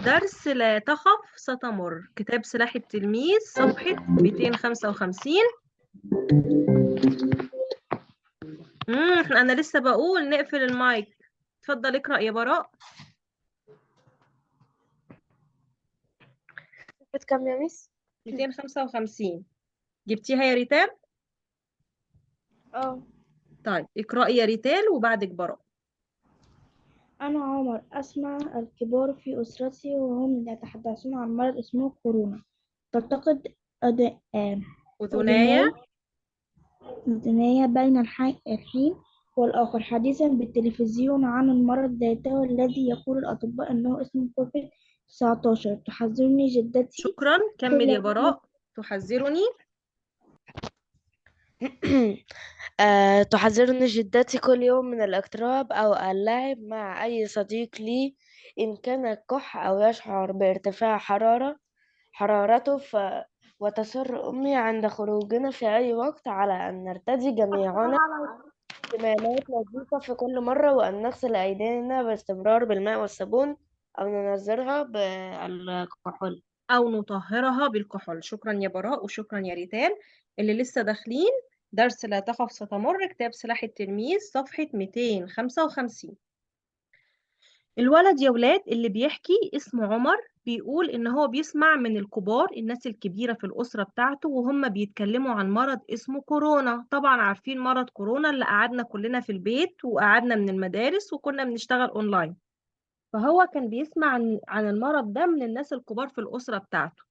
درس لا تخف ستمر، كتاب سلاح التلميذ، صفحة 255. أنا لسه بقول نقفل المايك. اتفضل اقرأ يا براء. صفحة كام يا ميس؟ 255. جبتيها يا ريتال؟ طيب اقرأي يا ريتال وبعدك براء. أنا عمر أسمع الكبار في أسرتي وهم يتحدثون عن مرض اسمه كورونا. تلتقط أذنايا. أذناي بين الحين والآخر حديثا بالتلفزيون عن المرض ذاته الذي يقول الأطباء أنه اسمه كوفيد 19. تحذرني جدتي شكرا، كمل يا كل براء. تحذرني. تحذرني جدتي كل يوم من الاقتراب أو اللعب مع أي صديق لي إن كان الكح أو يشعر بارتفاع حرارته وتصر أمي عند خروجنا في أي وقت على أن نرتدي جميعنا كمامات نظيفة في كل مرة، وأن نغسل أيدينا باستمرار بالماء والصابون أو ننظرها بالكحول أو نطهرها بالكحول. شكرا يا براء وشكرا يا ريتال. اللي لسه داخلين درس لا تخف ستمر، كتاب سلاح التلميذ، صفحة 255. الولد يا ولاد اللي بيحكي اسمه عمر، بيقول إن هو بيسمع من الكبار، الناس الكبيرة في الأسرة بتاعته، وهم بيتكلموا عن مرض اسمه كورونا. طبعا عارفين مرض كورونا اللي قعدنا كلنا في البيت وقعدنا من المدارس وكنا بنشتغل أونلاين. فهو كان بيسمع عن المرض ده من الناس الكبار في الأسرة بتاعته.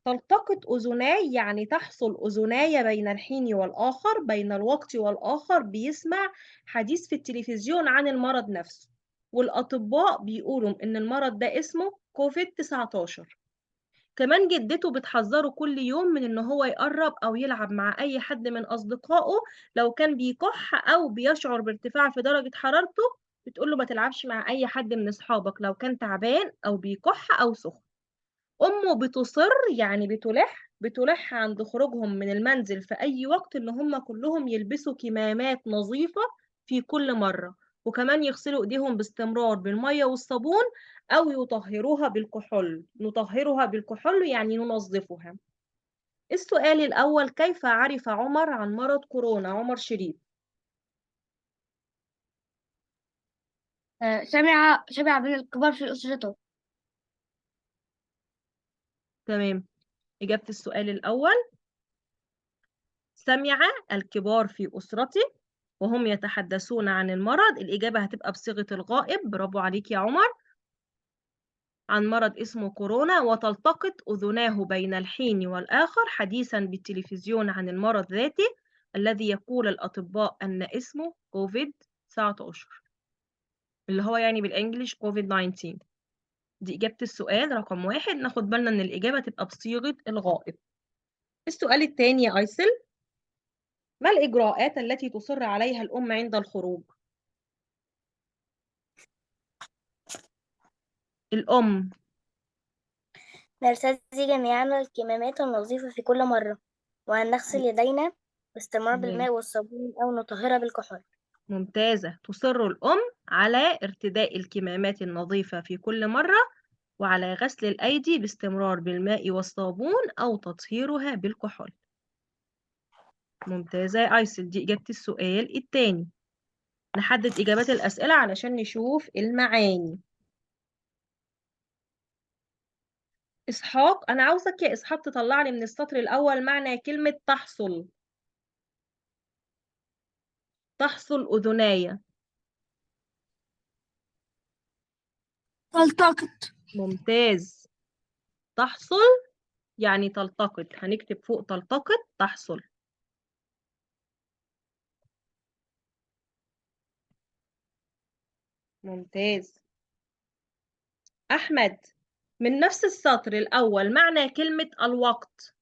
تلتقط أذناي يعني تحصل أذناي بين الحين والآخر، بين الوقت والآخر بيسمع حديث في التلفزيون عن المرض نفسه، والأطباء بيقولوا إن المرض ده اسمه كوفيد 19. كمان جدته بتحذره كل يوم من إن هو يقرب أو يلعب مع أي حد من أصدقائه لو كان بيكح أو بيشعر بارتفاع في درجة حرارته. بتقوله ما تلعبش مع أي حد من أصحابك لو كان تعبان أو بيكح أو سخن. أمه بتصر يعني بتلح عند خروجهم من المنزل في أي وقت إن هم كلهم يلبسوا كمامات نظيفة في كل مرة، وكمان يغسلوا إيديهم باستمرار بالمية والصابون أو يطهروها بالكحول. نطهرها بالكحول يعني ننظفها. السؤال الأول، كيف عرف عمر عن مرض كورونا؟ عمر شريف. سمع من الكبار في أسرته. تمام، إجابة السؤال الأول سمع الكبار في أسرته وهم يتحدثون عن المرض. الإجابة هتبقى بصيغة الغائب، برافو عليك يا عمر، عن مرض اسمه كورونا. وتلتقط أذناه بين الحين والآخر حديثا بالتلفزيون عن المرض ذاته الذي يقول الأطباء أن اسمه كوفيد 19، اللي هو يعني بالإنجليش كوفيد 19. دي إجابة السؤال رقم 1. ناخد بالنا إن الإجابة تبقى بصيغة الغائب. السؤال الثاني يا أيسل، ما الإجراءات التي تصر عليها الأم عند الخروج؟ الأم نرتدي جميعنا الكمامات النظيفة في كل مرة، وأن نغسل يدينا باستمرار تمام. بالماء والصابون أو نطهرها بالكحول. ممتازة. تصر الأم على ارتداء الكمامات النظيفة في كل مرة، وعلى غسل الأيدي باستمرار بالماء والصابون أو تطهيرها بالكحول. ممتازة يا أيسل، دي إجابة السؤال الثاني. نحدد إجابات الأسئلة علشان نشوف المعاني. إسحاق، أنا عاوزك يا إسحاق تطلع لي من السطر الأول معنى كلمة تحصل. تحصل أذناي. تلتقط. ممتاز. تحصل يعني تلتقط، هنكتب فوق تلتقط تحصل. ممتاز. أحمد، من نفس السطر الأول معنى كلمة الوقت.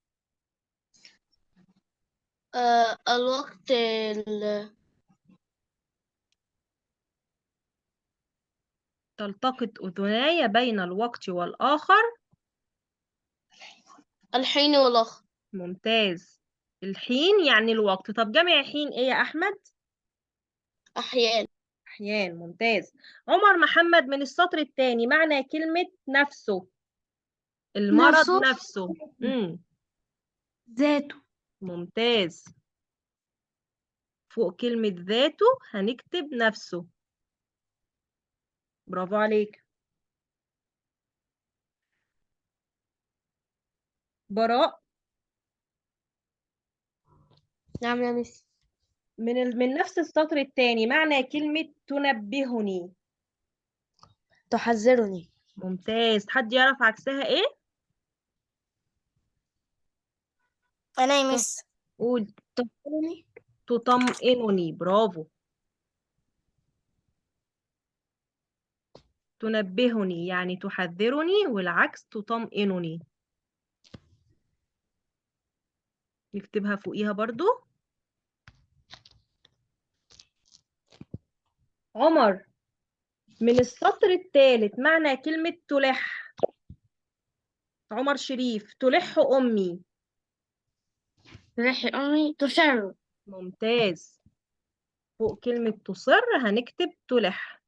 الوقت تلتقط أذناي بين الوقت والآخر. الحين والآخر. ممتاز. الحين يعني الوقت. طب جمع حين إيه يا أحمد؟ أحيان. أحيان. ممتاز. عمر محمد، من السطر الثاني معنى كلمة نفسه. المرض نفسه. نفسه. ذاته. ممتاز. فوق كلمة ذاته هنكتب نفسه. برافو عليك. براء، نعم يا مس. من نفس السطر الثاني، معنى كلمة تنبهني. تحذرني. ممتاز. حد يعرف عكسها ايه؟ أنا يا مس. قول. تحذرني. تطمئنني. برافو. تنبهني يعني تحذرني، والعكس تطمئنني. نكتبها فوقيها برضو. عمر، من السطر الثالث، معنى كلمة تلح. عمر شريف، تلح أمي. تلح أمي تسر. ممتاز. فوق كلمة تصر هنكتب تلح.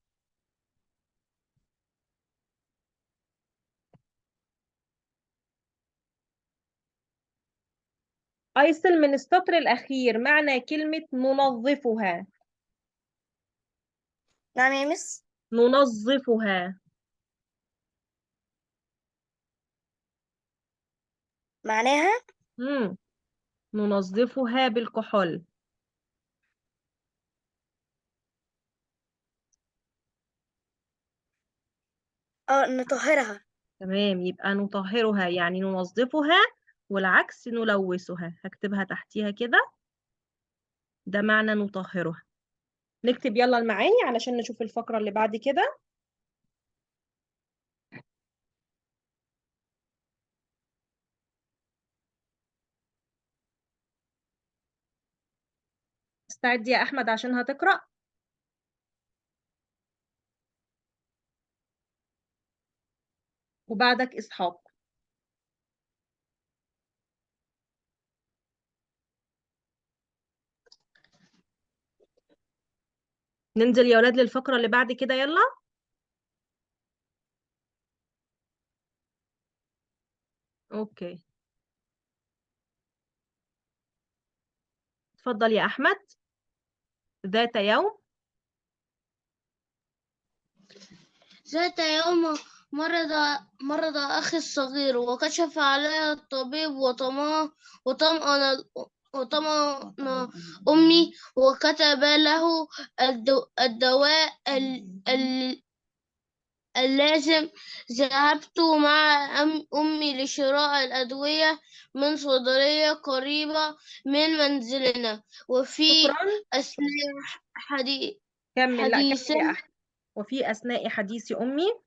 أيسل، من السطر الأخير، معنى كلمة ننظفها. نعم يا مس. ننظفها. معناها ننظفها بالكحول. نطهرها. تمام، يبقى نطهرها يعني ننظفها، والعكس نلوثها. هكتبها تحتيها كده، ده معنى نطهرها. نكتب يلا المعاني علشان نشوف الفقرة اللي بعد كده. استعد يا أحمد عشان هتقرأ. وبعدك إسحاق. ننزل يا ولاد للفقرة اللي بعد كده يلا. أوكي، اتفضل يا أحمد. ذات يوم. ذات يوم مرض أخي الصغير، وكشف عليه الطبيب وطمأن أمي، وكتب له الدواء اللازم. ذهبت مع أمي لشراء الأدوية من صيدلية قريبة من منزلنا، وفي شكرا. أثناء كمل، لا كمل حديثنا يا أحمد. وفي أثناء حديث أمي.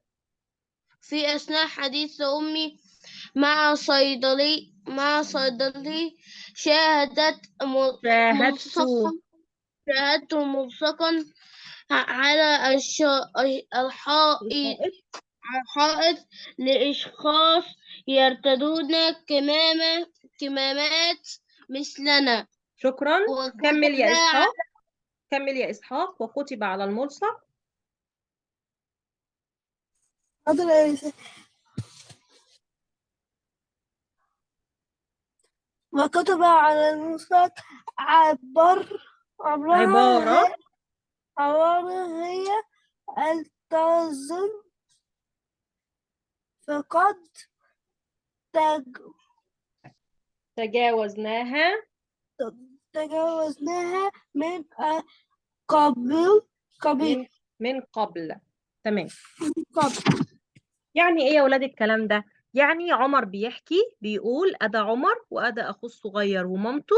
في أثناء حديث أمي مع صيدلي شاهدت شاهدت. ملصقا شاهدت ملصقا على الحائط. الحائط لأشخاص يرتدون كمامات مثلنا، شكرا. وكتب كمل يا لها إسحاق. كمل يا إسحاق. وكتب على الملصق. وكتب على الملصق عبارة. عبارة هي التوازن، فقد تجاوزناها تجاوزناها من قبل من قبل. تمام. يعني ايه يا ولاد الكلام ده؟ يعني عمر بيحكي، بيقول أدا عمر وأدا أخوه الصغير ومامته،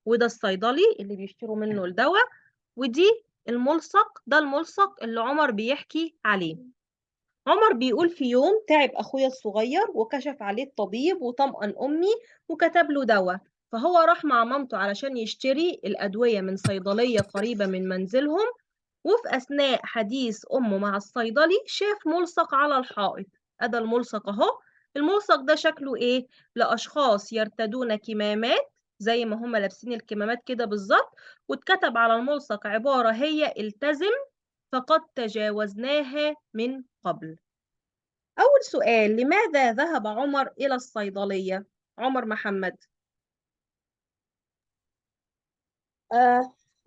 وده الصيدلي اللي بيشتروا منه الدواء، ودي الملصق، ده الملصق اللي عمر بيحكي عليه. عمر بيقول في يوم تعب أخويا الصغير وكشف عليه الطبيب وطمأن أمي وكتب له دواء، فهو راح مع مامته علشان يشتري الأدوية من صيدلية قريبة من منزلهم، وفي أثناء حديث أمه مع الصيدلي شاف ملصق على الحائط. أدا الملصق أهو. الملصق ده شكله إيه؟ لأشخاص يرتدون كمامات زي ما هم لابسين الكمامات كده بالظبط، واتكتب على الملصق عبارة هي التزم، فقد تجاوزناها من قبل. أول أول سؤال، لماذا ذهب عمر إلى الصيدلية؟ عمر محمد.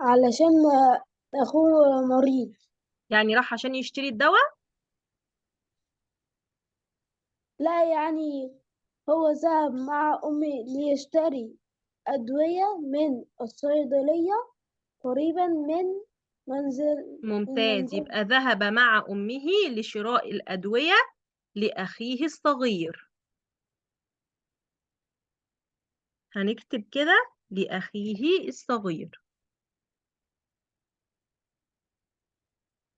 علشان أخوه مريض. يعني راح عشان يشتري الدواء؟ لا، يعني هو ذهب مع أمي ليشتري أدوية من الصيدلية قريبا من ممتاز، المنزل. يبقى ذهب مع أمه لشراء الأدوية لأخيه الصغير. هنكتب كده لأخيه الصغير.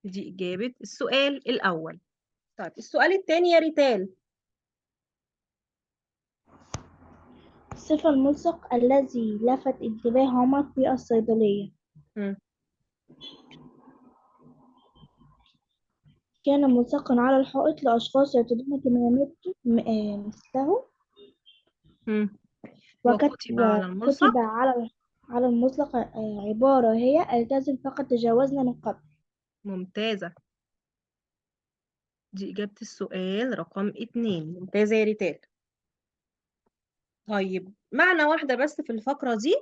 دي إجابة السؤال الأول. طيب السؤال الثاني يا ريتال. صفة الملصق الذي لفت انتباه عمر في الصيدلية. مم. كان ملصقا على الحائط لأشخاص يرتدون كمامات مثله. مم. وكتب على وكتب الملصق. على المطلق عبارة هي: التزم فقد تجاوزنا من قبل. ممتازة، دي إجابة السؤال رقم 2. ممتازة يا ريتال. طيب معنى واحدة بس في الفقرة دي.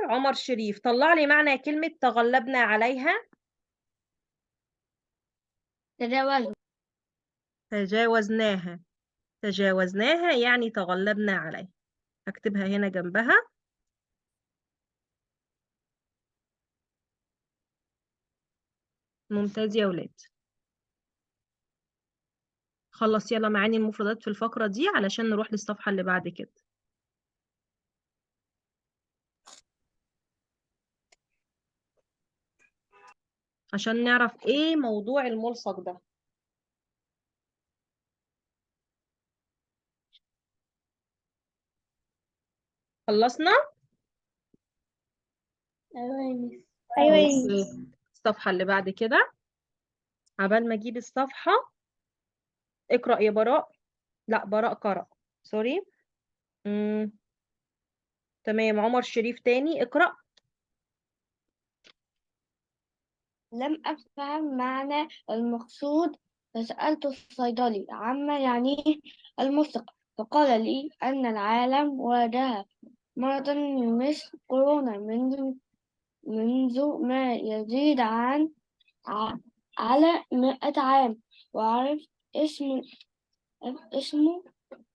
عمر شريف، طلع لي معنى كلمة تغلبنا عليها. تجاوزناها. تجاوزناها يعني تغلبنا عليها. هكتبها هنا جنبها. ممتاز يا ولاد. خلص يلا معاني المفردات في الفقرة دي علشان نروح للصفحة اللي بعد كده. عشان نعرف ايه موضوع الملصق ده. خلصنا؟ أيوة يا خلاص، ميس. الصفحة اللي بعد كده. عبال ما اجيب الصفحة، اقرأ يا براء. لا، براء قرأ. سوري. مم. تمام، عمر شريف تاني اقرأ. لم أفهم معنى المقصود، فسألت الصيدلي عما يعنيه الملصق، فقال لي أن العالم واجه مرضا مثل كورونا منذ ما يزيد عن على 100 عام، وعرف اسمه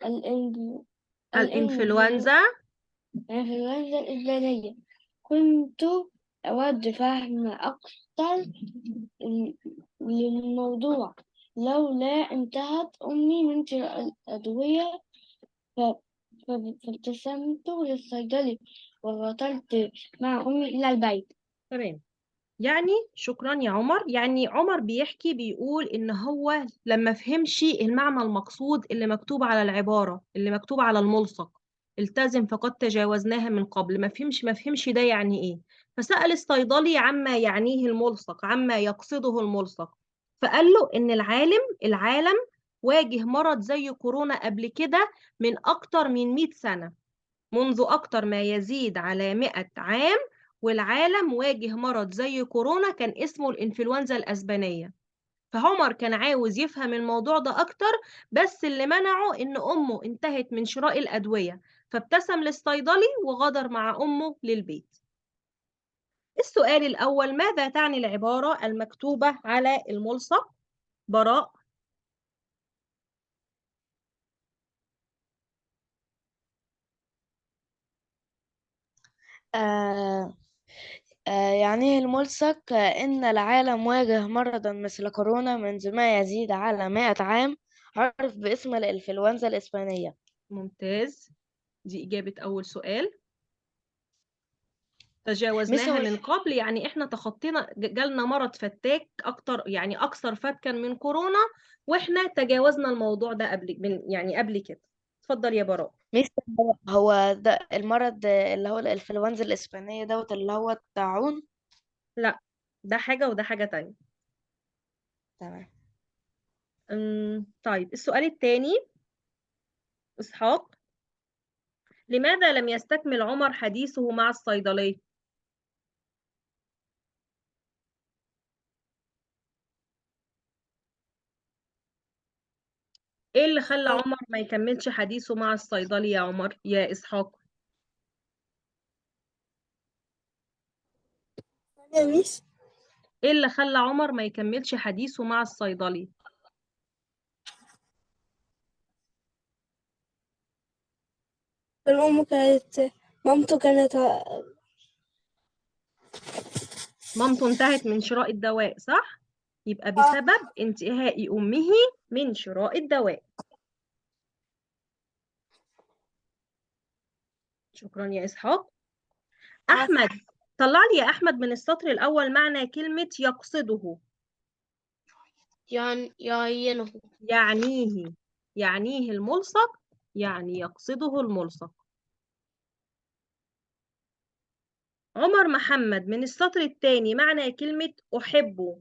الإنفلونزا الإنفلونزا. الإسبانية. كنت أود فهم أكثر للموضوع لولا انتهت أمي من شراء الأدوية، ف- فابتسمت للصيدلي ووصلت مع أمي إلى البيت. تمام، يعني شكرا يا عمر. يعني عمر بيحكي بيقول ان هو لما فهمش المعنى المقصود اللي مكتوب على العبارة، اللي مكتوب على الملصق، التزم فقد تجاوزناها من قبل، ما فهمش ده يعني ايه. فسأل الصيدلي عما يعنيه الملصق، عما يقصده الملصق. فقال له ان العالم واجه مرض زي كورونا قبل كده من اكتر من 100 سنة، منذ أكتر ما يزيد على 100 عام. والعالم واجه مرض زي كورونا كان اسمه الإنفلونزا الأسبانية. فعمر كان عاوز يفهم الموضوع ده أكتر، بس اللي منعه إن أمه انتهت من شراء الأدوية، فابتسم للصيدلي وغادر مع أمه للبيت. السؤال الأول، ماذا تعني العبارة المكتوبة على الملصق؟ براء. آه يعني الملصق إن العالم واجه مرضا مثل كورونا منذ ما يزيد على 100 عام، عرف باسم الإنفلونزا الإسبانية. ممتاز، دي إجابة أول سؤال. مش تجاوزناها هو من قبل يعني احنا تخطينا، جالنا مرض فتاك اكتر، يعني اكثر فتكا من كورونا، واحنا تجاوزنا الموضوع ده قبل كده. اتفضل يا براء. مش هو ده المرض اللي هو الإنفلونزا الإسبانية دوت اللي هو الطاعون. لا، ده حاجة وده حاجة تانية. تمام. طيب السؤال الثاني. اسحاق، لماذا لم يستكمل عمر حديثه مع الصيدلي؟ ايه اللي خلى عمر ما يكملش حديثه مع الصيدلي يا عمر يا إسحاق؟ مش ايه اللي خلى عمر ما يكملش حديثه مع الصيدلي؟ الأم كانت مامته كانت مامته انتهت من شراء الدواء صح؟ يبقى بسبب انتهاء أمه من شراء الدواء. شكرا يا إسحاق. أحمد، طلع لي يا أحمد من السطر الأول معنى كلمة يقصده. يعينه. يعنيه الملصق، يعني يقصده الملصق. عمر محمد من السطر الثاني معنى كلمة أحبه.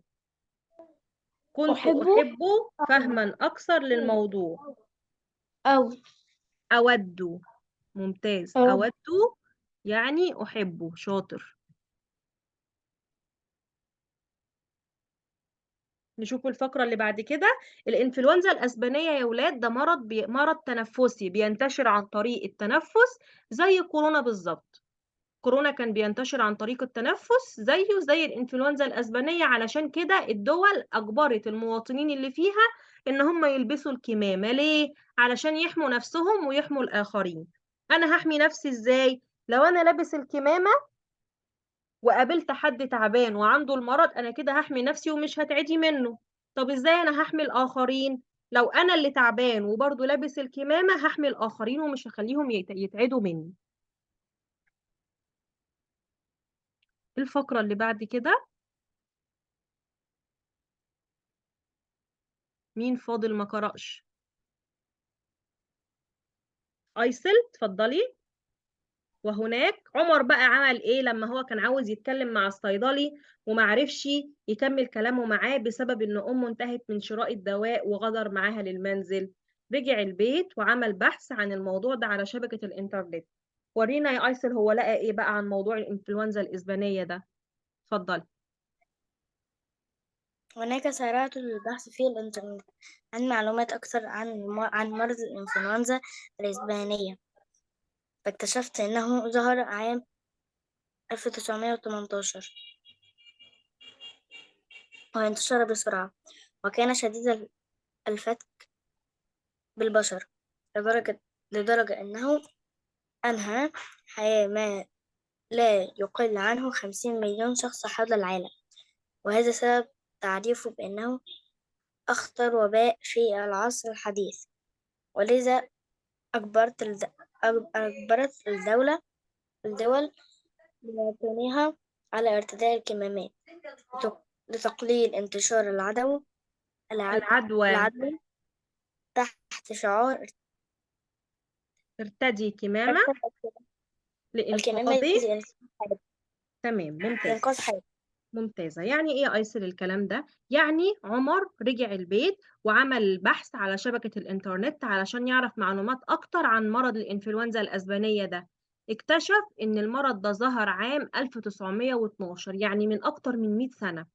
كنت أحبه أحبه فهما أكثر للموضوع. أو أود، ممتاز، أو أود يعني أحبه، شاطر. نشوف الفقرة اللي بعد كده. الإنفلونزا الأسبانية يا ولاد ده مرض تنفسي بينتشر عن طريق التنفس زي كورونا بالظبط. كورونا كان بينتشر عن طريق التنفس زيه زي الإنفلونزا الأسبانية، علشان كده الدول أجبرت المواطنين اللي فيها إن هم يلبسوا الكمامة. ليه؟ علشان يحموا نفسهم ويحموا الآخرين. أنا هحمي نفسي إزاي؟ لو أنا لابس الكمامة وقابلت حد تعبان وعنده المرض، أنا كده هحمي نفسي ومش هتعدي منه. طب إزاي أنا هحمي الآخرين؟ لو أنا اللي تعبان وبرضه لابس الكمامة هحمي الآخرين ومش هخليهم يتعدوا مني. الفقرة اللي بعد كده، مين فاضل ما قرأش؟ أيسل اتفضلي. وهناك عمر بقى عمل ايه لما هو كان عاوز يتكلم مع الصيدلي ومعرفش يكمل كلامه معاه بسبب ان امه انتهت من شراء الدواء وغادر معاها للمنزل؟ رجع البيت وعمل بحث عن الموضوع ده على شبكة الانترنت. ورينا يا أيسل هو لقى ايه بقى عن موضوع الانفلونزا الإسبانية ده. اتفضلي. هناك سارعت البحث في الإنترنت عن معلومات أكثر عن مرض الإنفلونزا الإسبانية، فاكتشفت أنه ظهر عام 1918 وانتشر بسرعة، وكان شديد الفتك بالبشر لدرجة أنه أنهى حياة ما لا يقل عنه 50 مليون شخص حول العالم، وهذا سبب تعريفه بأنه أخطر وباء في العصر الحديث. ولذا أجبرت الدول مواطنيها على ارتداء الكمامات لتقليل انتشار العدوى. العدوى تحت شعار ارتدي كمامة الكمامة لإنقاذ. دي تمام، ممتاز. لإنقاذ حياة. ممتازة. يعني ايه ايسر الكلام ده؟ يعني عمر رجع البيت وعمل بحث على شبكة الانترنت علشان يعرف معلومات اكتر عن مرض الانفلونزا الاسبانية ده. اكتشف ان المرض ده ظهر عام 1912، يعني من اكتر من 100 سنة.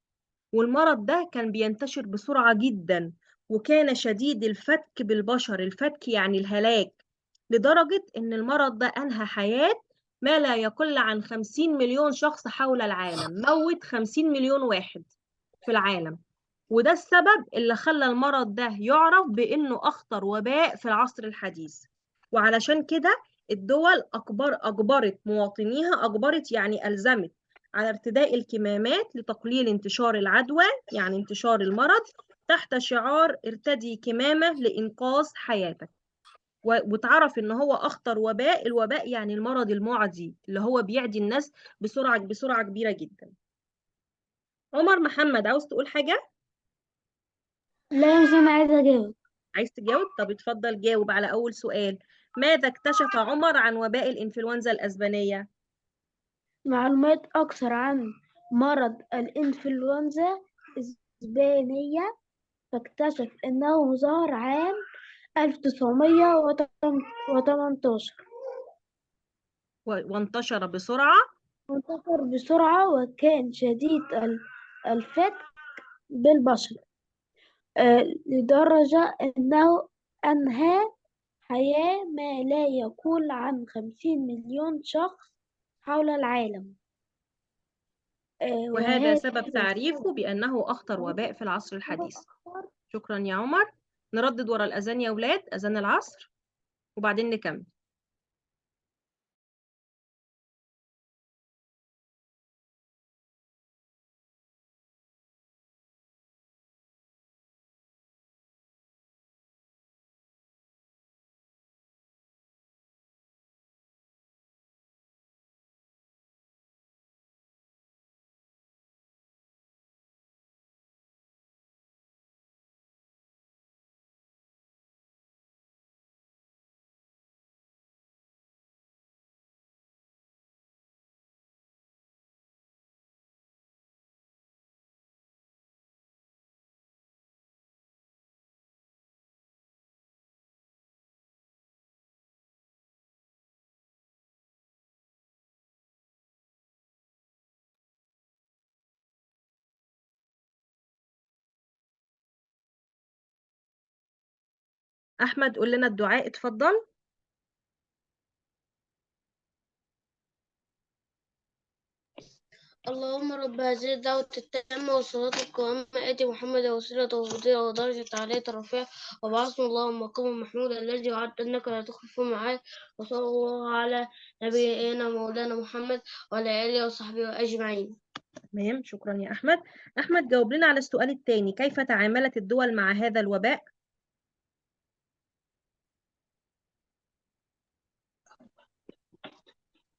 والمرض ده كان بينتشر بسرعة جدا، وكان شديد الفتك بالبشر. الفتك يعني الهلاك، لدرجة إن المرض ده أنهى حياة ما لا يقل عن 50 مليون شخص حول العالم. موت 50 مليون واحد في العالم. وده السبب اللي خلى المرض ده يعرف بأنه أخطر وباء في العصر الحديث. وعلشان كده الدول أجبرت مواطنيها، أجبرت يعني ألزمت على ارتداء الكمامات لتقليل انتشار العدوى، يعني انتشار المرض، تحت شعار ارتدي كمامة لإنقاذ حياتك. وتعرف ان هو اخطر وباء. الوباء يعني المرض المعدي اللي هو بيعدي الناس بسرعة كبيرة جدا. عمر محمد عاوز تقول حاجة؟ لا يا مس، أنا عايزة أجاوب. عايز تجاوب؟ طب اتفضل جاوب على أول سؤال. ماذا اكتشف عمر عن وباء الإنفلونزا الأسبانية؟ معلومات أكثر عن مرض الإنفلونزا الإسبانية، فاكتشف أنه ظهر عام 1918 وانتشر بسرعة. وانتشر بسرعة، وكان شديد الفتك بالبشر لدرجة أنه أنهى حياة ما لا يقل عن 50 مليون شخص حول العالم. وهذا وهذا سبب تعريفه بأنه أخطر وباء في العصر الحديث. شكرا يا عمر. نردد ورا الأذان يا ولاد، أذان العصر وبعدين نكمل. أحمد قول لنا الدعاء، اتفضل. اللهم رب هذه الدعوة التامة والصلاة القائمة آتي محمد وسيلة وفضيلة ودرجة عالية رفيعة وبعثه اللهم مقام محمود الذي وعدت أنك لا تخلف الميعاد. وصلى الله على نبينا مولانا محمد وعلى آله وصحبه أجمعين. تمام، شكرا يا أحمد. أحمد جاوب لنا على السؤال الثاني، كيف تعاملت الدول مع هذا الوباء؟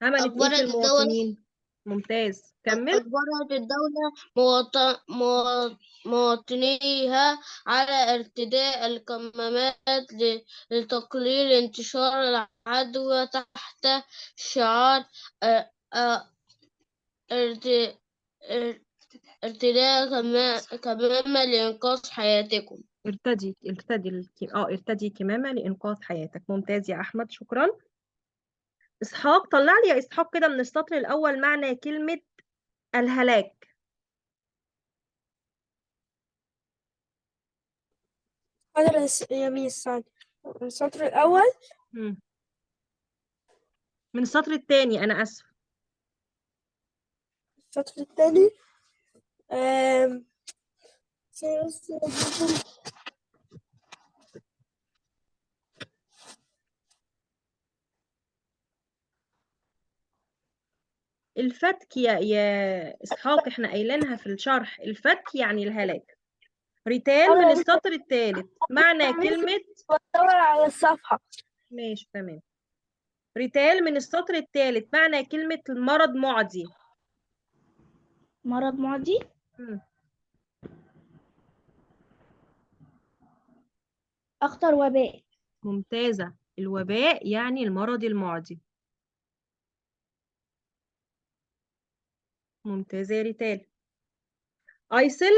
عملت إيه في أجبرت الدولة المواطنين؟ ممتاز، كمل. أجبرت الدولة مواطنيها على ارتداء الكمامات لتقليل انتشار العدوى تحت شعار ارت- ار- ارتداء كمامة لإنقاذ حياتكم. ارتدي كمامة لإنقاذ حياتك. ممتاز يا أحمد، شكرا. إسحاق، طلع لي يا إسحاق كده من السطر الأول معنى كلمة الهلاك. حاضر يا ميس. السطر الأول. مم. من السطر الثاني، أنا آسف. السطر الثاني. الفتك يا إسحاق، إحنا قايلينها في الشرح، الفتك يعني الهلاك. ريتال من السطر الثالث معنى كلمة. بدور على الصفحة. ماشي تمام. ريتال من السطر الثالث معنى كلمة مرض معدي. مرض معدي. مم. أخطر وباء. ممتازة، الوباء يعني المرض المعدي. ممتازة يا ريتال. أيسل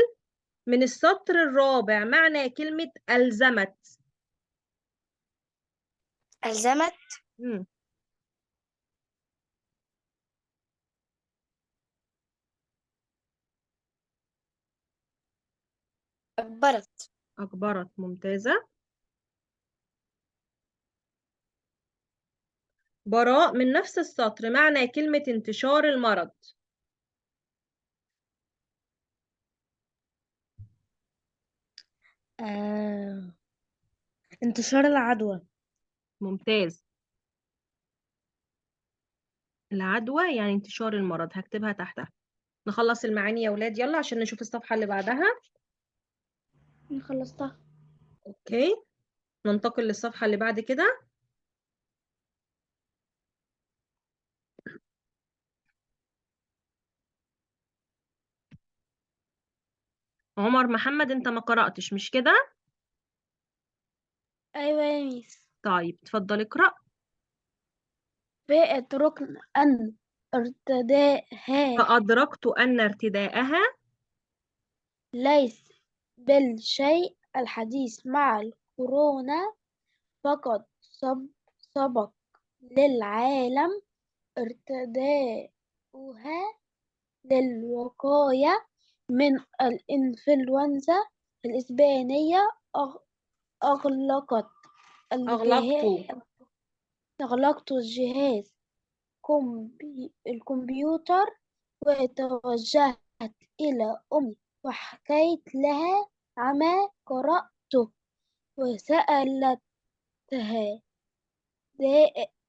من السطر الرابع معنى كلمة ألزمت. ألزمت. مم. أجبرت. أجبرت، ممتازة. براء من نفس السطر معنى كلمة انتشار المرض. انتشار العدوى. ممتاز. العدوى يعني انتشار المرض، هكتبها تحتها. نخلص المعاني يا ولاد يلا عشان نشوف الصفحة اللي بعدها. خلصتها. اوكي، ننتقل للصفحة اللي بعد كده. عمر محمد، انت ما قرأتش مش كده؟ أيوة يا ميس. طيب اتفضل اقرأ. فئة ركن أن ارتداها فأدركت أن ارتداءها ليس بالشيء الحديث مع الكورونا فقد سبق للعالم ارتداؤها للوقاية من الإنفلونزا الإسبانية. أغلقت أغلقت. أغلقت الجهاز الكمبيوتر وتوجهت إلى أمي وحكيت لها عما قرأته وسألتها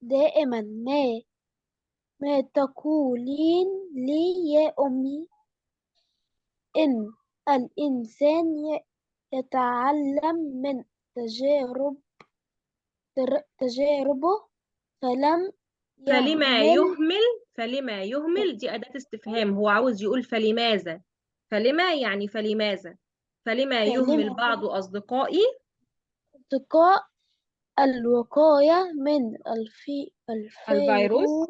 دائما ما تقولين لي يا أمي إن الإنسان يتعلم من تجاربه فلما يهمل دي أداة استفهام، هو عاوز يقول فلماذا. فلما يعني فلماذا. فلما يهمل بعض أصدقائي أصدقاء الوقاية من الفيروس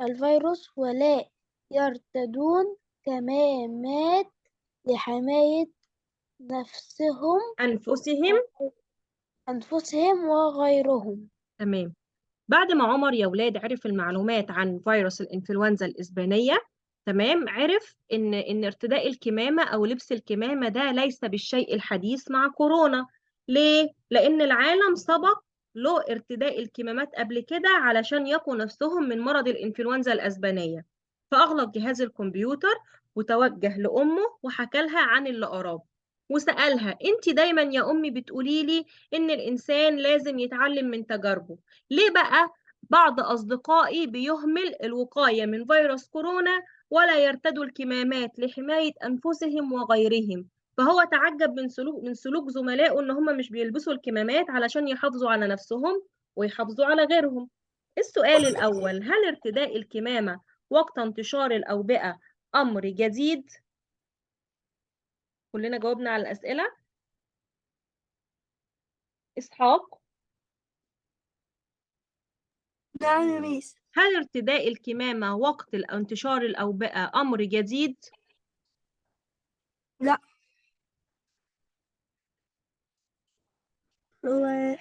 الفيروس ولا يرتدون كمامات لحماية أنفسهم وغيرهم. تمام. بعد ما عمر يا ولاد عرف المعلومات عن فيروس الإنفلونزا الإسبانية، تمام، عرف إن ارتداء الكمامة أو لبس الكمامة ده ليس بالشيء الحديث مع كورونا. ليه؟ لأن العالم سبق له ارتداء الكمامات قبل كده علشان يقوا نفسهم من مرض الإنفلونزا الإسبانية. فأغلق جهاز الكمبيوتر وتوجه لأمه وحكى لها عن اللي قراه وسألها: أنت دايما يا أمي بتقولي لي إن الإنسان لازم يتعلم من تجاربه، ليه بقى بعض أصدقائي بيهمل الوقاية من فيروس كورونا ولا يرتدوا الكمامات لحماية أنفسهم وغيرهم؟ فهو تعجب من سلوك زملائه إن هم مش بيلبسوا الكمامات علشان يحافظوا على نفسهم ويحافظوا على غيرهم. السؤال الأول: هل ارتداء الكمامة وقت انتشار الأوبئة أمر جديد؟ كلنا جاوبنا على الأسئلة. إسحاق، نعم يا ميس. هل ارتداء الكمامة وقت انتشار الأوبئة أمر جديد؟ لا، هو